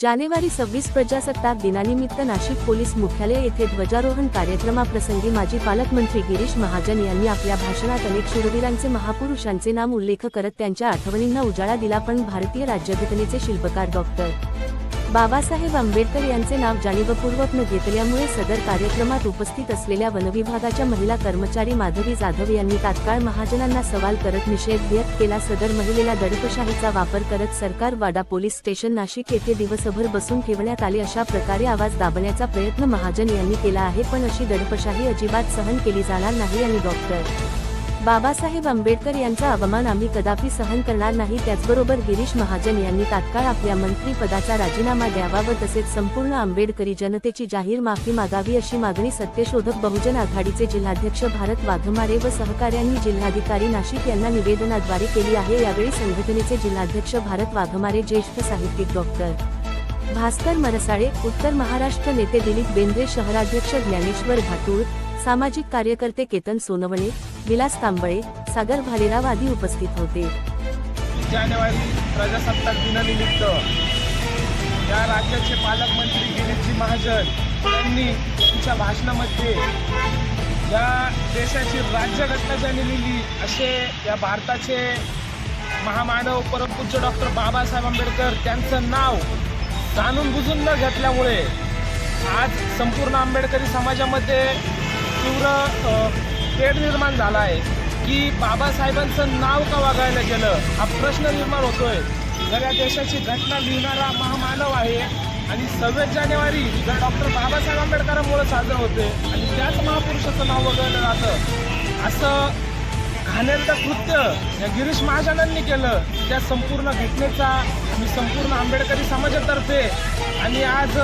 जानेवारी 26 प्रजासत्ताक दिनानिमित्त नाशिक पोलीस मुख्यालय येथे ध्वजारोहण कार्यक्रमाप्रसंगी माजी पालकमंत्री गिरीश महाजन यांनी आपल्या भाषणात अनेक शूरवीरांचे महापुरुषांचे नाम उल्लेख करत त्यांच्या आठवणींना उजाळा दिला। पण भारतीय राज्यघटनेचे शिल्पकार डॉक्टर बाबासाहेब आंबेडकर यांचे नाव जाणीवपूर्वक न घेतल्यामुळे सदर कार्यक्रमात उपस्थित असलेल्या वनविभागाच्या महिला कर्मचारी माधवी जाधव यांनी तात्काळ महाजनांना सवाल करत निषेध व्यक्त केला। सदर महिलेला दडपशाहीचा वापर करत सरकार वाडा पोलीस स्टेशन नाशिक येथे दिवसभर बसून ठेवण्यात आले। अशा प्रकारे आवाज दाबण्याचा प्रयत्न महाजन यांनी केला आहे, पण अशी दडपशाही अजिबात सहन केली जाणार नाही आणि डॉक्टर बाबासाहेब आंबेडकर यांचा अवमान आम्ही कदापि सहन करणार नाही। त्याचबरोबर गिरीश महाजन यांनी तात्काळ आपल्या मंत्रिपदाचा राजीनामा द्यावा व तसेच संपूर्ण आंबेडकरी जनतेची जाहीर माफी मागावी अशी मागणी सत्यशोधक बहुजन आघाडीचे जिल्हाध्यक्ष भारत वाघमारे व सहकाऱ्यांनी जिल्हाधिकारी नाशिक यांना निवेदनाद्वारे केली आहे। यावेळी संघटनेचे जिल्हाध्यक्ष भारत वाघमारे, ज्येष्ठ साहित्यिक डॉक्टर भास्कर मरसाळे, उत्तर महाराष्ट्र नेते दिलीप बेंद्रे, शहराध्यक्ष ज्ञानेश्वर घाटूळ, सामाजिक कार्यकर्ते केतन सोनवणे, विलास तांबळे, सागर भालेराव आदी उपस्थित होते। जानेवारी प्रजासत्ताक दिनानिमित्त या राज्याचे पालकमंत्री गिरीश महाजन यांनी त्यांच्या भाषणामध्ये या देशाची राज्यघटना ज्यांनी लिहिली असे या भारताचे महामानव परमपूज्य डॉक्टर बाबासाहेब आंबेडकर त्यांचं नाव जाणून बुजून न घेतल्यामुळे आज संपूर्ण आंबेडकरी समाजामध्ये तीव्र तेढ निर्माण झाला आहे की बाबासाहेबांचं नाव का वगळलं गेलं, हा प्रश्न निर्माण होतोय। जर या देशाची घटना लिहिणारा महामानव आहे आणि 26 जानेवारी जर डॉक्टर बाबासाहेब आंबेडकरांमुळे साजरं होते आणि त्याच महापुरुषाचं नाव वगळलं जातं, असं घाणेरडं कृत्य या गिरीश महाजनांनी केलं। त्या संपूर्ण घटनेचा मी संपूर्ण आंबेडकरी समाजातर्फे आणि आज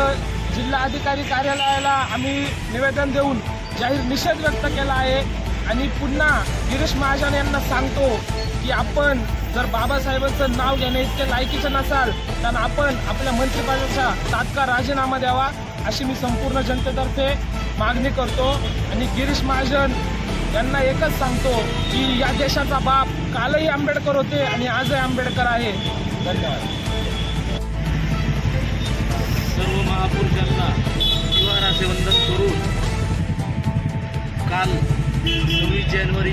जिल्हा अधिकारी कार्यालयाला आम्ही निवेदन देऊन जाहीर निषेध व्यक्त केला आहे आणि पुन्हा गिरीश महाजन यांना सांगतो की आपण जर बाबासाहेबांचं नाव घेणे इतके लायकीचे नसाल तर आपण आपल्या मंत्रिपदाचा तात्काळ राजीनामा द्यावा अशी मी संपूर्ण जनतेतर्फे मागणी करतो। आणि गिरीश महाजन यांना एकच सांगतो की या देशाचा बाप कालही आंबेडकर होते आणि आजही आंबेडकर आहे। धन्यवाद। सर्व महापुरुषांना शिवराचे वंदन करून काल 26 जानेवारी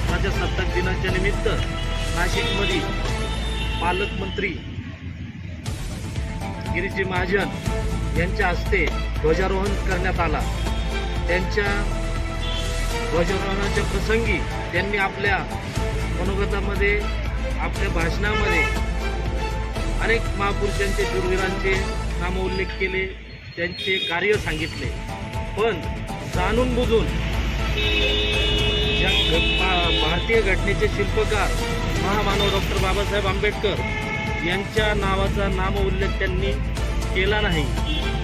प्रजासत्ताक दिनाच्या निमित्त नाशिकमध्ये पालकमंत्री गिरीश महाजन यांच्या हस्ते ध्वजारोहण करण्यात आला। त्यांच्या ध्वजारोहणाच्या प्रसंगी त्यांनी आपल्या मनोगतामध्ये, आपल्या भाषणामध्ये अनेक महापुरुषांचे, शूरवीरांचे नामोल्लेख केले, त्यांचे कार्य सांगितले। पण जाणून बुजून भारतीय घटनेचे शिल्पकार महामानव डॉक्टर बाबासाहेब आंबेडकर यांच्या नावाचा नामोल्लेख त्यांनी केला नाही।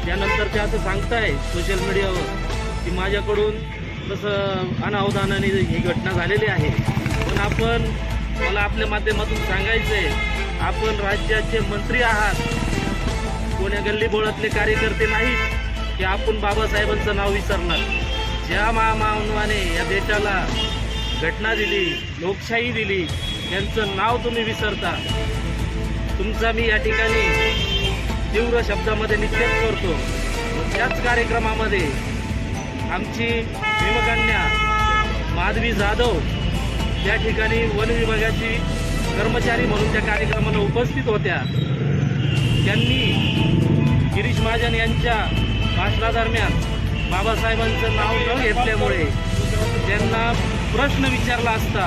त्यानंतर ते असं सांगताय सोशल मीडियावर की माझ्याकडून तसं अनावधानाने ही घटना झालेली आहे। पण मला आपल्या माध्यमातून सांगायचं आहे, आपण राज्याचे मंत्री आहात, कोण्या गल्लीबोळातले कार्यकर्ते नाहीत की आपण बाबासाहेबांचं नाव विसरणार। ज्या महामानवाने या देशाला घटना दिली, लोकशाही दिली, त्यांचं नाव तुम्ही विसरता। तुमचा मी या ठिकाणी तीव्र शब्दामध्ये निषेध करतो। त्याच कार्यक्रमामध्ये आमची भीमकन्या माधवी जाधव त्या ठिकाणी वन विभागाची कर्मचारी म्हणून त्या कार्यक्रमाला उपस्थित होत्या। त्यांनी गिरीश महाजन यांच्या भाषणादरम्यान बाबासाहेबांचं नाव न घेतल्यामुळे त्यांना प्रश्न विचारला असता